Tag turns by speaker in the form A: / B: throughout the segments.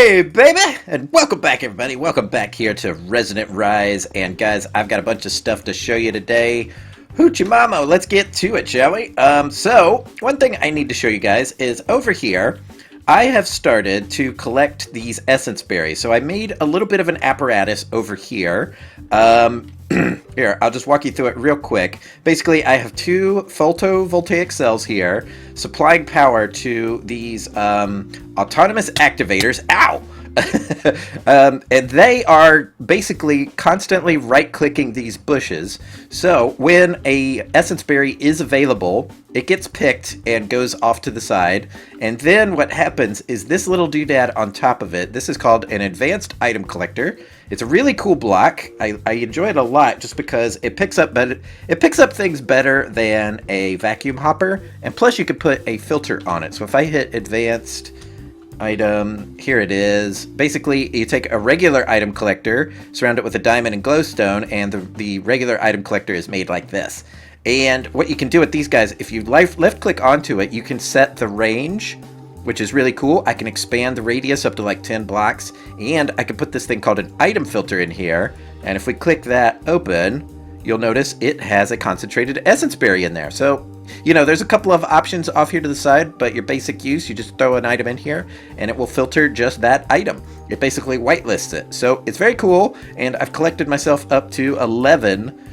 A: Hey, baby! And welcome back, everybody. Welcome back here to Resonant Rise. And guys, I've got a bunch of stuff to show you today. Hoochie mamo, let's get to it, shall we? So, one thing I need to show you guys is over here, I have started to collect these essence berries. So I made a little bit of an apparatus over here. Here, I'll just walk you through it real quick. Basically, I have two photovoltaic cells here supplying power to these autonomous activators. Ow! And they are basically constantly right-clicking these bushes. So when a essence berry is available, it gets picked and goes off to the side. And then what happens is this little doodad on top of it. This is called an advanced item collector. It's a really cool block. I enjoy it a lot just because it picks up things better than a vacuum hopper, and plus you could put a filter on it. So if I hit advanced item, here it is. Basically, you take a regular item collector, surround it with a diamond and glowstone, and the regular item collector is made like this. And what you can do with these guys, if you left click onto it, you can set the range, which is really cool. I can expand the radius up to like 10 blocks, and I can put this thing called an item filter in here, and if we click that open, you'll notice it has a concentrated essence berry in there. So, you know, there's a couple of options off here to the side, but your basic use, you just throw an item in here, and it will filter just that item. It basically whitelists it. So it's very cool, and I've collected myself up to 11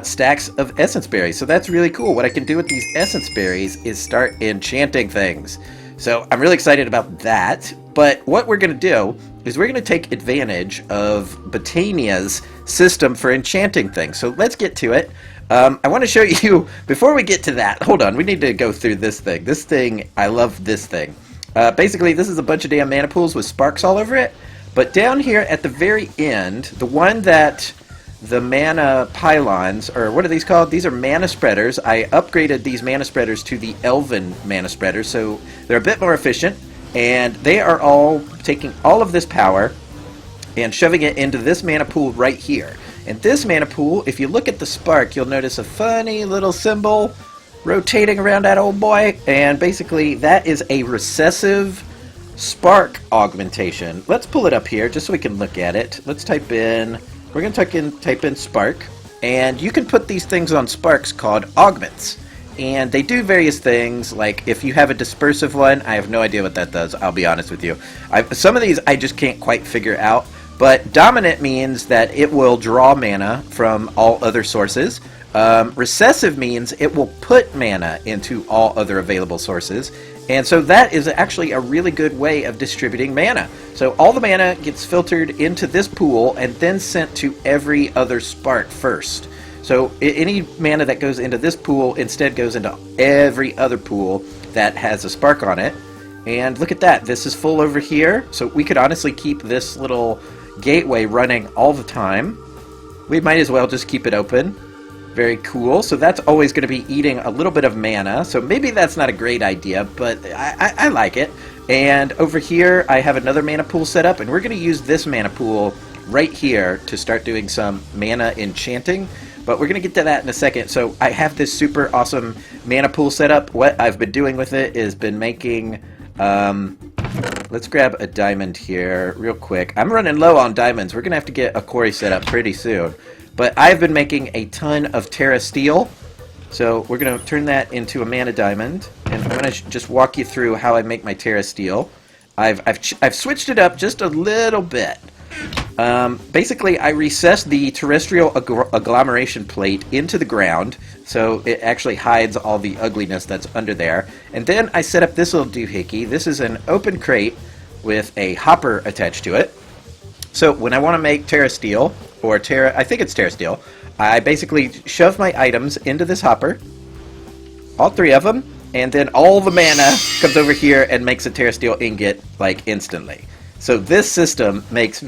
A: stacks of essence berries. So that's really cool. What I can do with these essence berries is start enchanting things. So I'm really excited about that, but what we're going to do is we're going to take advantage of Botania's system for enchanting things. So let's get to it. I want to show you, before we get to that, hold on, we need to go through this thing. This thing, I love this thing. Basically, this is a bunch of damn mana pools with sparks all over it, but down here at the very end, the one that the mana pylons, or what are these called? These are mana spreaders. I upgraded these mana spreaders to the elven mana spreaders, so they're a bit more efficient, and they are all taking all of this power and shoving it into this mana pool right here. And this mana pool, if you look at the spark, you'll notice a funny little symbol rotating around that old boy, and basically that is a recessive spark augmentation. Let's pull it up here just so we can look at it. Let's type in, we're going to type in spark, and you can put these things on sparks called augments. And they do various things, like if you have a dispersive one, I have no idea what that does, I'll be honest with you. Some of these I just can't quite figure out, but dominant means that it will draw mana from all other sources. Recessive means it will put mana into all other available sources. And so that is actually a really good way of distributing mana. So all the mana gets filtered into this pool and then sent to every other spark first. So any mana that goes into this pool instead goes into every other pool that has a spark on it. And look at that, this is full over here. So we could honestly keep this little gateway running all the time. We might as well just keep it open. Very cool. So that's always going to be eating a little bit of mana. So maybe that's not a great idea, but I like it. And over here, I have another mana pool set up, and we're going to use this mana pool right here to start doing some mana enchanting. But we're going to get to that in a second. So I have this super awesome mana pool set up. What I've been doing with it is been making... let's grab a diamond here real quick. I'm running low on diamonds. We're going to have to get a quarry set up pretty soon. But I've been making a ton of Terra Steel, so we're going to turn that into a mana diamond, and I'm going to just walk you through how I make my Terra Steel. I've switched it up just a little bit. Basically, I recessed the terrestrial agglomeration plate into the ground, so it actually hides all the ugliness that's under there. And then I set up this little doohickey. This is an open crate with a hopper attached to it. So when I want to make Terra Steel, or I think it's Terra Steel, I basically shove my items into this hopper, all three of them, and then all the mana comes over here and makes a Terra Steel ingot, like, instantly. So this system makes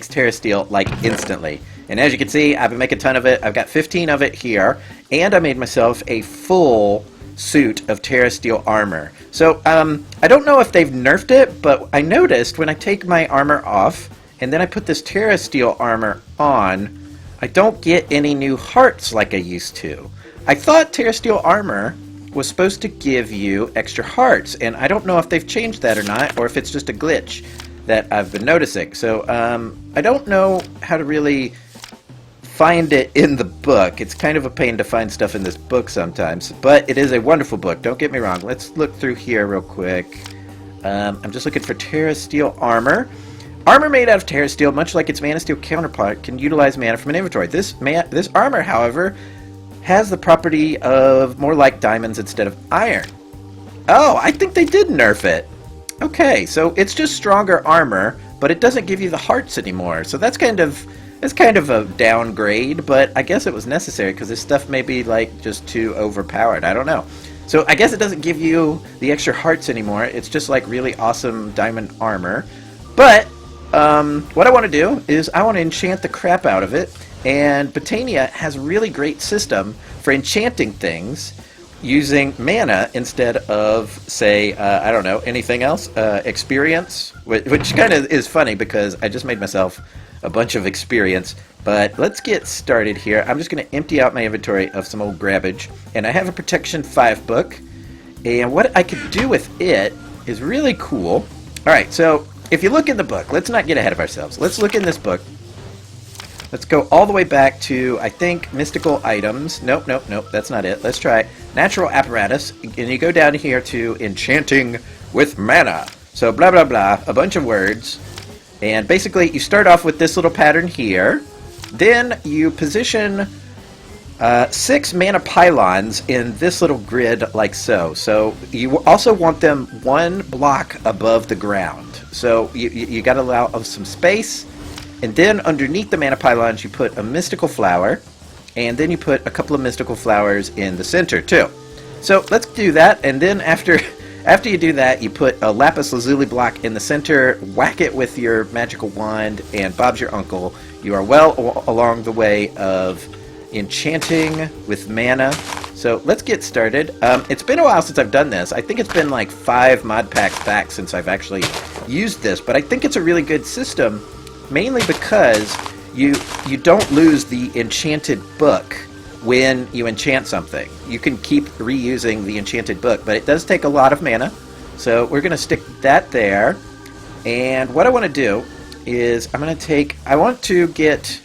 A: Terra Steel, like, instantly. And as you can see, I've been making a ton of it. I've got 15 of it here, and I made myself a full suit of Terra Steel armor. So, I don't know if they've nerfed it, but I noticed when I take my armor off, and then I put this Terra Steel armor on, I don't get any new hearts like I used to. I thought Terra Steel armor was supposed to give you extra hearts, and I don't know if they've changed that or not, or if it's just a glitch. that I've been noticing. So I don't know how to really find it in the book. It's kind of a pain to find stuff in this book sometimes, but it is a wonderful book, don't get me wrong. Let's look through here real quick. I'm just looking for Terra Steel armor. Armor made out of Terra Steel, much like its Mana Steel counterpart, can utilize mana from an inventory. This armor, however, has the property of more like diamonds instead of iron. Oh, I think they did nerf it. Okay, so it's just stronger armor, but it doesn't give you the hearts anymore. So that's kind of a downgrade, but I guess it was necessary because this stuff may be like just too overpowered. I don't know. So I guess it doesn't give you the extra hearts anymore. It's just like really awesome diamond armor. But what I want to do is I want to enchant the crap out of it. And Botania has a really great system for enchanting things using mana instead of, say, I don't know, anything else. Experience, which kind of is funny because I just made myself a bunch of experience. But let's get started here. I'm just going to empty out my inventory of some old grabbage. And I have a Protection 5 book. And what I could do with it is really cool. Alright, so if you look in the book, let's not get ahead of ourselves. Let's look in this book. Let's go all the way back to, I think, mystical items. Nope, that's not it. Let's try natural apparatus. And you go down here to enchanting with mana. So blah, blah, blah, a bunch of words. And basically, you start off with this little pattern here. Then you position 6 mana pylons in this little grid like so. So you also want them 1 block above the ground. So you got to allow some space. And then underneath the mana pylons, you put a mystical flower. And then you put a couple of mystical flowers in the center too. So let's do that. And then after you do that, you put a lapis lazuli block in the center, whack it with your magical wand, and Bob's your uncle. You are well along the way of enchanting with mana. So let's get started. It's been a while since I've done this. I think it's been like 5 mod packs back since I've actually used this, but I think it's a really good system, mainly because you don't lose the enchanted book when you enchant something. You can keep reusing the enchanted book, but it does take a lot of mana. So we're going to stick that there. And what I want to do is I want to get,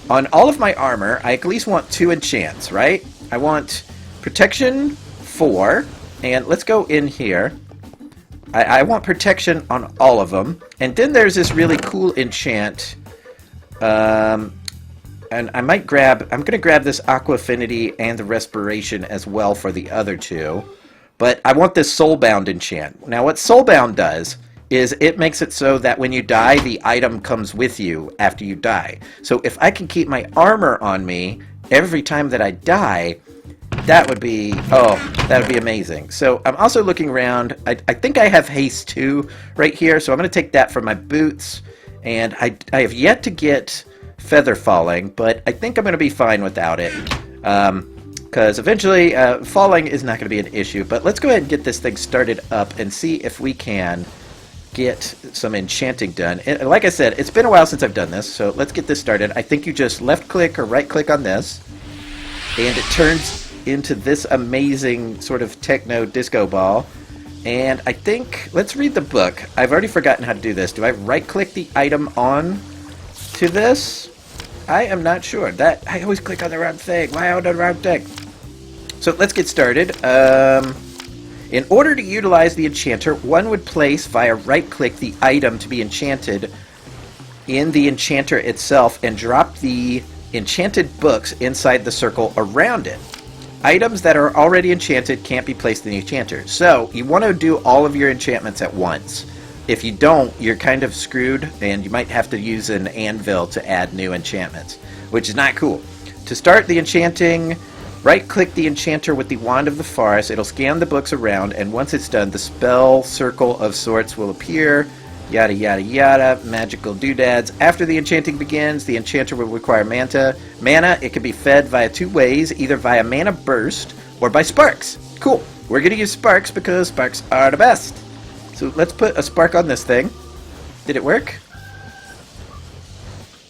A: on all of my armor, I at least want 2 enchants, right? I want protection 4, and let's go in here. I want protection on all of them. And then there's this really cool enchant. And I'm going to grab this Aqua Affinity and the Respiration as well for the other 2. But I want this Soulbound enchant. Now what Soulbound does is it makes it so that when you die, the item comes with you after you die. So if I can keep my armor on me every time that I die, that would be amazing. So I'm also looking around. I think I have haste 2 right here, so I'm going to take that from my boots. And I have yet to get feather falling, but I think I'm going to be fine without it. Because eventually falling is not going to be an issue. But let's go ahead and get this thing started up and see if we can get some enchanting done. And like I said, it's been a while since I've done this, so let's get this started. I think you just left click or right click on this, and it turns into this amazing sort of techno disco ball. And I think, let's read the book. I've already forgotten how to do this. Do I right click the item on to this? I am not sure. I always click on the wrong thing. Why on the wrong thing? So let's get started. In order to utilize the enchanter, one would place via right-click the item to be enchanted in the enchanter itself and drop the enchanted books inside the circle around it. Items that are already enchanted can't be placed in the enchanter. So you want to do all of your enchantments at once. If you don't, you're kind of screwed, and you might have to use an anvil to add new enchantments, which is not cool. To start the enchanting, right-click the enchanter with the Wand of the Forest. It'll scan the books around, and once it's done, the spell circle of sorts will appear. Yada, yada, yada. Magical doodads. After the enchanting begins, the enchanter will require mana. It can be fed via 2 ways, either via mana burst or by sparks. Cool. We're going to use sparks because sparks are the best. So let's put a spark on this thing. Did it work?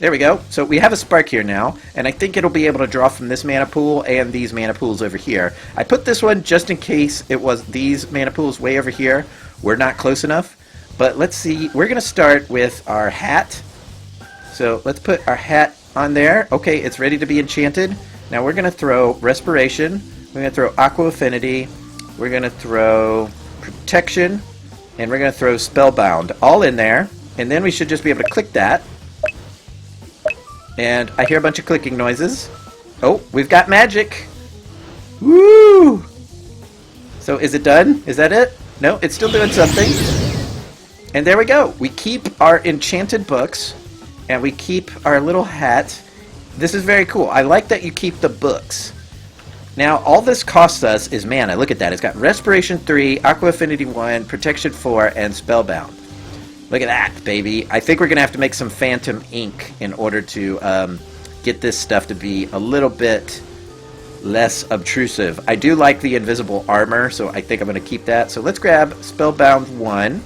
A: There we go. So we have a spark here now, and I think it'll be able to draw from this mana pool and these mana pools over here. I put this one just in case it was these mana pools way over here were not close enough. But let's see. We're going to start with our hat. So let's put our hat on there. Okay, it's ready to be enchanted. Now we're going to throw Respiration. We're going to throw Aqua Affinity. We're going to throw Protection. And we're going to throw Spellbound. All in there. And then we should just be able to click that. And I hear a bunch of clicking noises. Oh, we've got magic. Woo! So is it done? Is that it? No, it's still doing something. And there we go. We keep our enchanted books. And we keep our little hat. This is very cool. I like that you keep the books. Now, all this costs us is mana. Look at that. It's got Respiration 3, Aqua Affinity 1, Protection 4, and Spellbound. Look at that, baby. I think we're going to have to make some phantom ink in order to get this stuff to be a little bit less obtrusive. I do like the invisible armor, so I think I'm going to keep that. So let's grab Spellbound 1.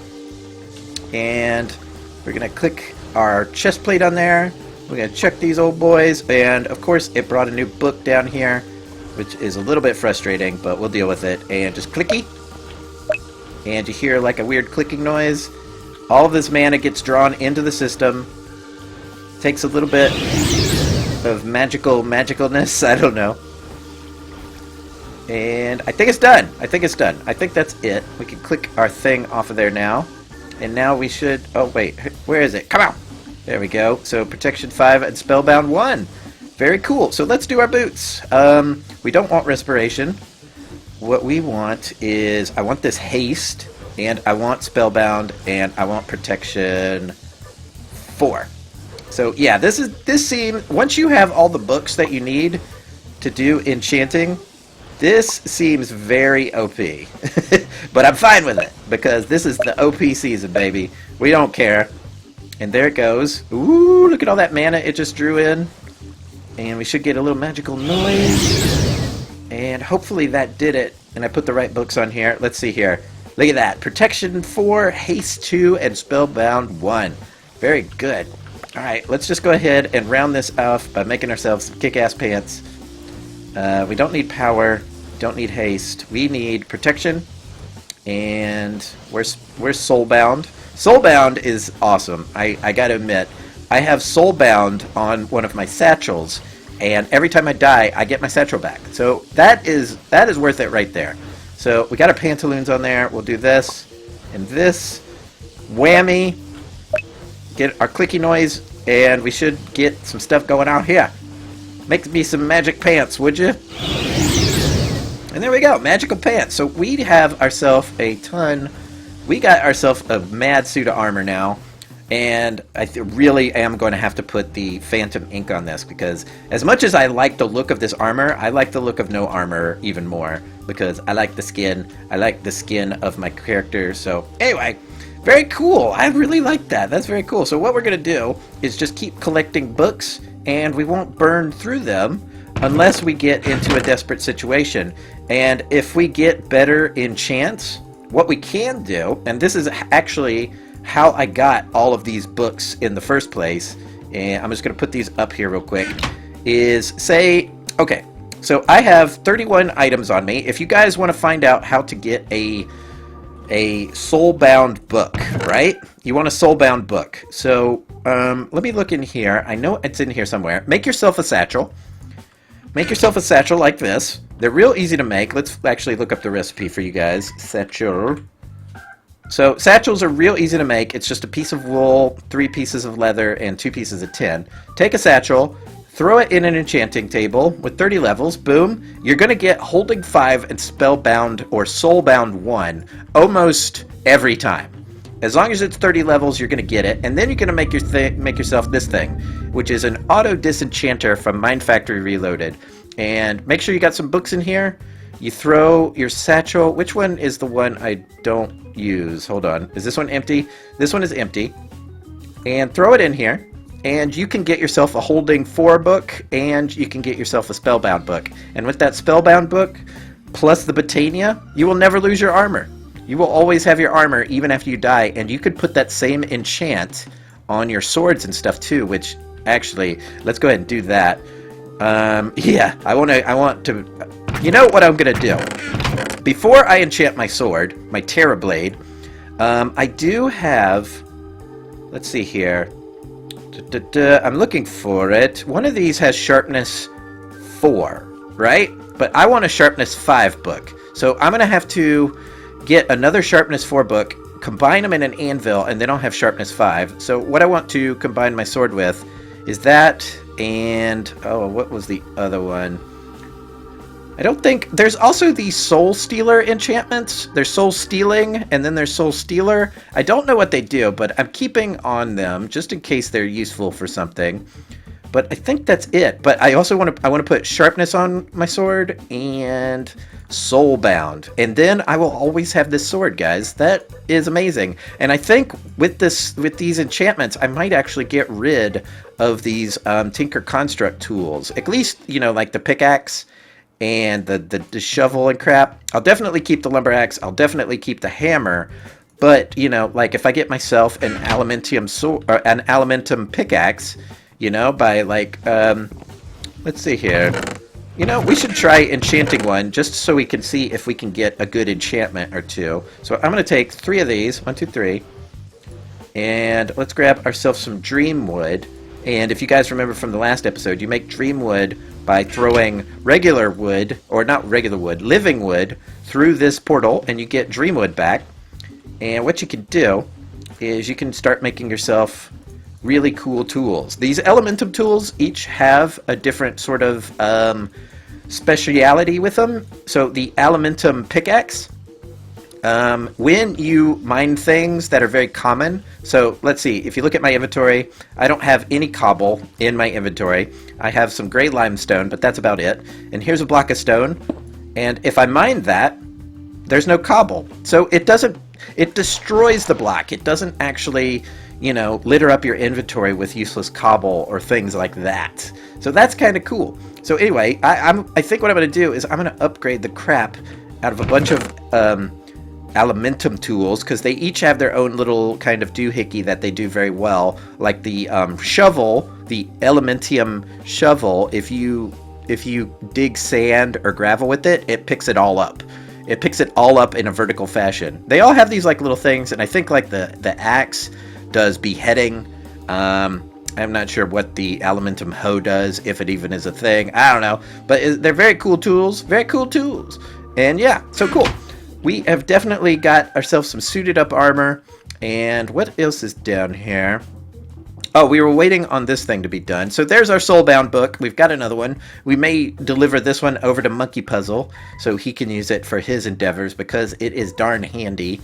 A: And we're going to click our chest plate on there. We're going to check these old boys. And, of course, it brought a new book down here, which is a little bit frustrating, but we'll deal with it. And just clicky. And you hear like a weird clicking noise. All of this mana gets drawn into the system. Takes a little bit of magicalness. I don't know. And I think it's done. I think it's done. I think that's it. We can click our thing off of there now. And now we should... Oh, wait. Where is it? Come on! There we go. So, Protection 5 and Spellbound 1. Very cool. So, let's do our boots. We don't want Respiration. What we want is... I want this Haste. And I want Spellbound. And I want Protection 4. So, yeah. This seems... Once you have all the books that you need to do Enchanting... This seems very OP, but I'm fine with it, because this is the OP season, baby. We don't care. And there it goes. Ooh, look at all that mana it just drew in. And we should get a little magical noise. And hopefully that did it. And I put the right books on here. Let's see here. Look at that. Protection 4, Haste 2, and Spellbound 1. Very good. Alright, let's just go ahead and round this off by making ourselves some kick-ass pants. We don't need power. Don't need haste. We need protection. And where's Soulbound? Soulbound is awesome. I gotta admit, I have Soulbound on one of my satchels, and every time I die, I get my satchel back. So that is worth it right there. So we got our pantaloons on there. We'll do this and this. Whammy. Get our clicky noise, and we should get some stuff going on here. Make me some magic pants, would you? And there we go, magical pants. So we have ourselves a ton. We got ourselves a mad suit of armor now. And I really am going to have to put the phantom ink on this, because as much as I like the look of this armor, I like the look of no armor even more, because I like the skin. I like the skin of my character. So anyway, very cool. I really like that. That's very cool. So what we're going to do is just keep collecting books, and we won't burn through them unless we get into a desperate situation. And if we get better enchants, what we can do, and this is actually how I got all of these books in the first place, and I'm just going to put these up here real quick, is say, okay, so I have 31 items on me. If you guys want to find out how to get a soulbound book, right? You want a soulbound book. So let me look in here. I know it's in here somewhere. Make yourself a satchel. Make yourself a satchel like this. They're real easy to make. Let's actually look up the recipe for you guys. Satchel. So satchels are real easy to make. It's just a piece of wool, 3 pieces of leather, and 2 pieces of tin. Take a satchel, throw it in an enchanting table with 30 levels. Boom. You're going to get Holding 5 and Spellbound or Soulbound 1 almost every time. As long as it's 30 levels, you're going to get it. And then you're going to make yourself this thing, which is an Auto Disenchanter from Mind Factory Reloaded. And make sure you got some books in here. You throw your satchel. Which one is the one I don't use? Hold on. Is this one empty? This one is empty. And throw it in here. And you can get yourself a Holding 4 book, and you can get yourself a Spellbound book. And with that Spellbound book, plus the Botania, you will never lose your armor. You will always have your armor even after you die, and you could put that same enchant on your swords and stuff too, which actually, let's go ahead and do that. Yeah, I want to, you know what I'm going to do? Before I enchant my sword, my Terra Blade, I do have, let's see here. I'm looking for it. One of these has sharpness 4, right? But I want a sharpness 5 book. So I'm going to have to get another sharpness 4 book, combine them in an anvil, and then I'll have sharpness 5. So what I want to combine my sword with is that, and, oh, what was the other one? I don't think... There's also the Soul Stealer enchantments. There's Soul Stealing, and then there's Soul Stealer. I don't know what they do, but I'm keeping on them, just in case they're useful for something. But I think that's it. But I also want to put Sharpness on my sword, and Soulbound. And then I will always have this sword, guys. That is amazing. And I think with these enchantments, I might actually get rid of these Tinker Construct tools. At least, you know, like the pickaxe and the shovel and crap. I'll definitely keep the lumber axe. I'll definitely keep the hammer. But, you know, like if I get myself an aluminium pickaxe, you know, by like, let's see here. You know, we should try enchanting one just so we can see if we can get a good enchantment or two. So I'm going to take 3 of these. 1, 2, 3. And let's grab ourselves some dream wood. And if you guys remember from the last episode, you make dream wood by throwing regular wood, or not regular wood, living wood, through this portal, and you get dream wood back. And what you can do is you can start making yourself really cool tools. These Elementum tools each have a different sort of speciality with them. So the Elementum pickaxe, when you mine things that are very common, so let's see, if you look at my inventory, I don't have any cobble in my inventory. I have some gray limestone, but that's about it. And here's a block of stone, and if I mine that, there's no cobble. So it destroys the block. It doesn't actually, you know, litter up your inventory with useless cobble or things like that. So that's kind of cool. So anyway, I think what I'm going to do is I'm going to upgrade the crap out of a bunch of Elementum tools, because they each have their own little kind of doohickey that they do very well. Like the shovel, the Elementium shovel, if you dig sand or gravel with it, it picks it all up. It picks it all up in a vertical fashion. They all have these like little things, and I think like the axe does beheading. I'm not sure what the Elementum hoe does, if it even is a thing. I don't know, but they're very cool tools. Very cool tools. And yeah, so cool. We have definitely got ourselves some suited up armor. And what else is down here? Oh, we were waiting on this thing to be done. So there's our Soulbound book. We've got another one. We may deliver this one over to Monkey Puzzle so he can use it for his endeavors, because it is darn handy.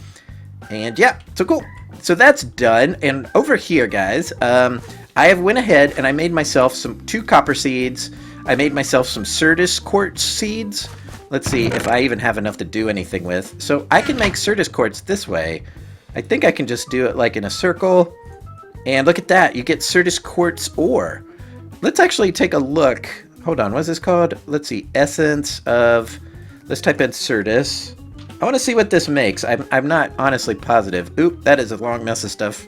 A: And yeah, so cool. So that's done. And over here, guys, I have went ahead and I made myself 2 copper seeds. I made myself some Certus quartz seeds. Let's see if I even have enough to do anything with. So I can make Certus quartz this way. I think I can just do it like in a circle. And look at that. You get Certus quartz ore. Let's actually take a look. Hold on. What's this called? Let's see. Essence of... Let's type in Certus. I want to see what this makes. I'm not honestly positive. Oop, that is a long mess of stuff.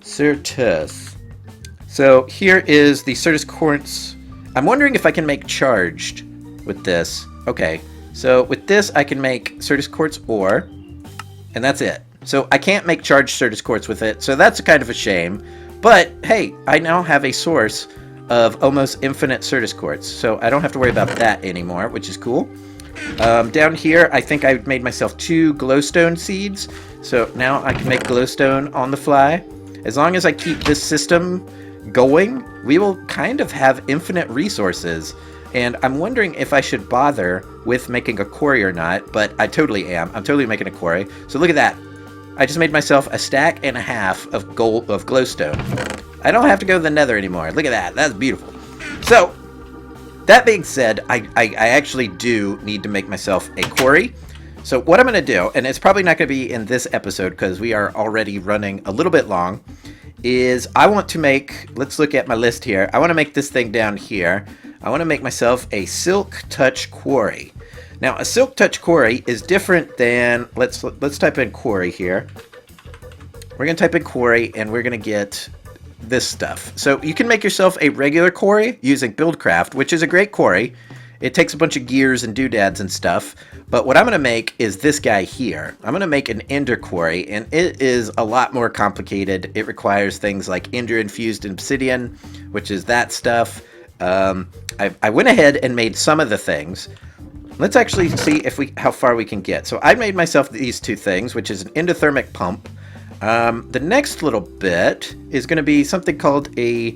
A: Certus. So here is the Certus quartz. I'm wondering if I can make charged with this. Okay, so with this I can make Certus quartz ore, and that's it. So I can't make charged Certus quartz with it, so that's kind of a shame. But hey, I now have a source of almost infinite Certus quartz, so I don't have to worry about that anymore, which is cool. Down here, I think I made myself 2 glowstone seeds, so now I can make glowstone on the fly. As long as I keep this system going, we will kind of have infinite resources. And I'm wondering if I should bother with making a quarry or not, but I totally am. I'm totally making a quarry. So look at that. I just made myself a stack and a half of glowstone. I don't have to go to the nether anymore. Look at that. That's beautiful. So, that being said, I actually do need to make myself a quarry. So what I'm going to do, and it's probably not going to be in this episode because we are already running a little bit long, is I want to make, let's look at my list here. I want to make this thing down here. I want to make myself a Silk Touch Quarry. Now, a Silk Touch Quarry is different than, let's type in quarry here. We're going to type in quarry, and we're going to get this stuff. So you can make yourself a regular quarry using Buildcraft, which is a great quarry. It takes a bunch of gears and doodads and stuff. But what I'm going to make is this guy here. I'm going to make an ender quarry, and it is a lot more complicated. It requires things like ender-infused obsidian, which is that stuff. I went ahead and made some of the things. Let's actually see how far we can get. So I made myself these two things, which is an endothermic pump. The next little bit is going to be something called a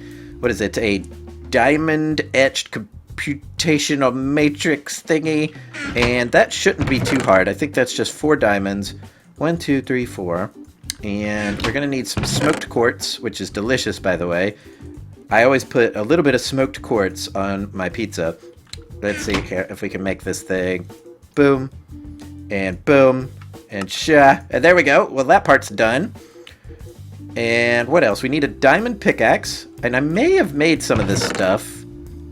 A: diamond etched computational matrix thingy, and that shouldn't be too hard. I think that's just 4 diamonds. 1, 2, 3, 4. And we're going to need some smoked quartz, which is delicious, by the way. I always put a little bit of smoked quartz on my pizza. Let's see here if we can make this thing. Boom. And boom. And sha. And there we go. Well, that part's done. And what else? We need a diamond pickaxe. And I may have made some of this stuff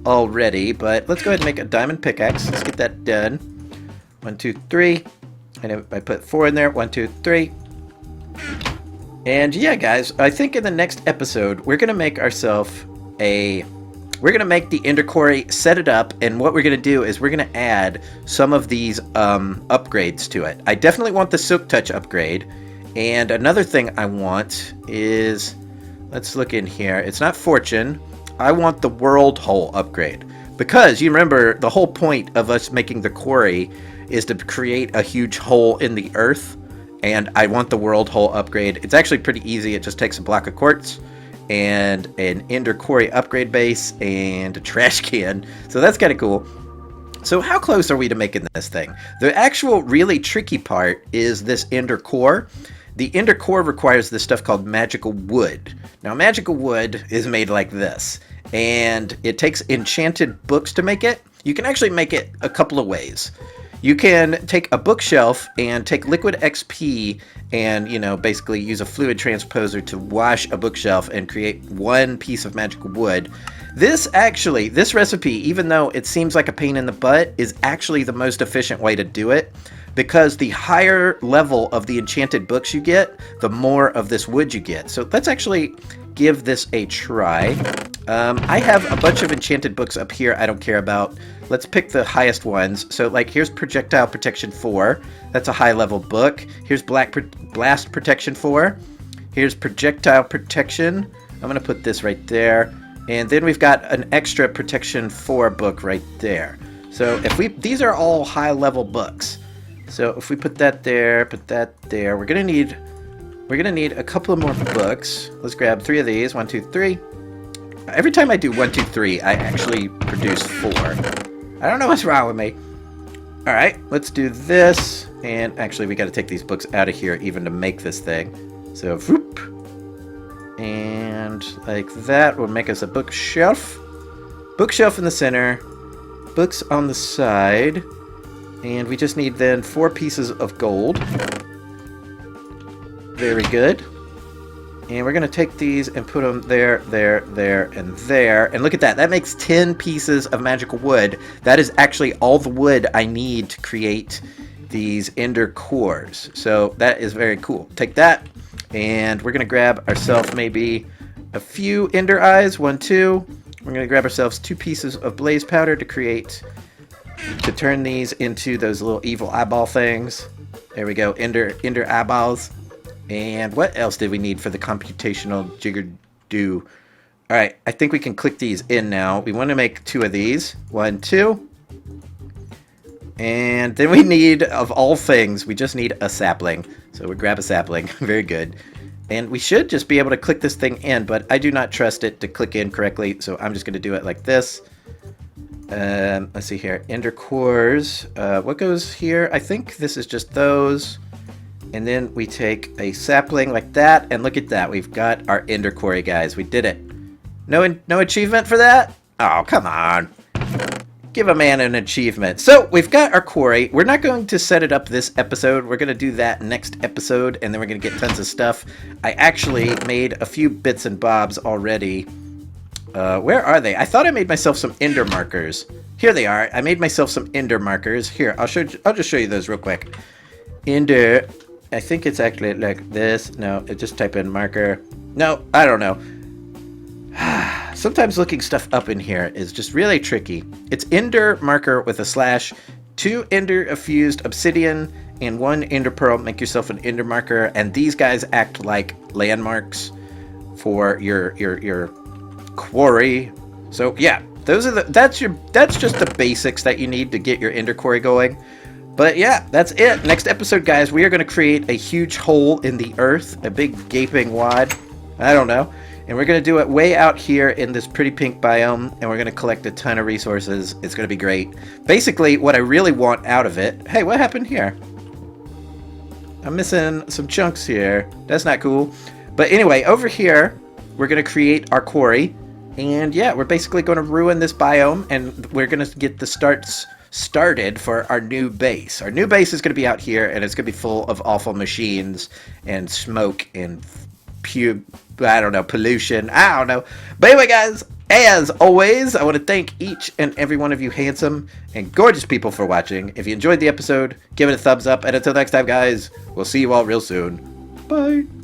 A: already, but let's go ahead and make a diamond pickaxe. Let's get that done. 1, 2, 3. And I put 4 in there. 1, 2, 3. And yeah, guys, I think in the next episode, we're going to make ourselves we're going to make the ender quarry, set it up, and what we're going to do is we're going to add some of these upgrades to it. I definitely want the Silk Touch upgrade, and another thing I want is, let's look in here, it's not Fortune, I want the World Hole upgrade. Because, you remember, the whole point of us making the quarry is to create a huge hole in the earth, and I want the World Hole upgrade. It's actually pretty easy, it just takes a block of quartz, and an ender quarry upgrade base, and a trash can. So that's kind of cool. So how close are we to making this thing? The actual really tricky part is this ender core. The ender core requires this stuff called magical wood. Now magical wood is made like this, and it takes enchanted books to make it. You can actually make it a couple of ways. You can take a bookshelf and take liquid XP and, you know, basically use a fluid transposer to wash a bookshelf and create one piece of magical wood. This recipe, even though it seems like a pain in the butt, is actually the most efficient way to do it, because the higher level of the enchanted books you get, the more of this wood you get. So let's actually give this a try. I have a bunch of enchanted books up here I don't care about. Let's pick the highest ones. So like here's Projectile Protection 4. That's a high level book. Here's Blast Protection 4. Here's Projectile Protection. I'm going to put this right there. And then we've got an extra Protection 4 book right there. So these are all high level books. So if we put that there, we're going to need a couple of more books. Let's grab 3 of these. 1, 2, 3. Every time I do 1, 2, 3, I actually produce 4. I don't know what's wrong with me. Alright, let's do this. And actually, we got to take these books out of here even to make this thing. So, whoop. And like that will make us a bookshelf. Bookshelf in the center. Books on the side. And we just need then 4 pieces of gold. Very good. And we're going to take these and put them there, there, there, and there. And look at that. That makes 10 pieces of magical wood. That is actually all the wood I need to create these ender cores. So that is very cool. Take that. And we're going to grab ourselves maybe a few ender eyes. 1, 2. We're going to grab ourselves 2 pieces of blaze powder to turn these into those little evil eyeball things. There we go. Ender eyeballs. And what else did we need for the computational jigger-do? Alright, I think we can click these in now. We want to make 2 of these. 1, 2. And then we need, of all things, we just need a sapling. So we grab a sapling. Very good. And we should just be able to click this thing in, but I do not trust it to click in correctly, so I'm just going to do it like this. Let's see here. Ender cores. What goes here? I think this is just those. And then we take a sapling like that, and look at that. We've got our ender quarry, guys. We did it. No achievement for that? Oh, come on. Give a man an achievement. So, we've got our quarry. We're not going to set it up this episode. We're going to do that next episode, and then we're going to get tons of stuff. I actually made a few bits and bobs already. Where are they? I thought I made myself some ender markers. Here they are. I made myself some ender markers. Here, I'll just show you those real quick. Ender... I think it's actually like this. No, just type in marker. No, I don't know. Sometimes looking stuff up in here is just really tricky. It's ender marker with a slash, 2 ender fused obsidian, and 1 ender pearl. Make yourself an ender marker, and these guys act like landmarks for your quarry. So yeah, that's just the basics that you need to get your ender quarry going. But yeah, that's it. Next episode, guys, we are going to create a huge hole in the earth, a big gaping wad. I don't know. And we're going to do it way out here in this pretty pink biome, and we're going to collect a ton of resources. It's going to be great. Basically, what I really want out of it... Hey, what happened here? I'm missing some chunks here. That's not cool. But anyway, over here, we're going to create our quarry. And yeah, we're basically going to ruin this biome, and we're going to get the started for our new base. Our new base is going to be out here, and it's going to be full of awful machines and smoke and pollution. I don't know. But anyway, guys, as always, I want to thank each and every one of you handsome and gorgeous people for watching. If you enjoyed the episode, give it a thumbs up. And until next time, guys, we'll see you all real soon. Bye.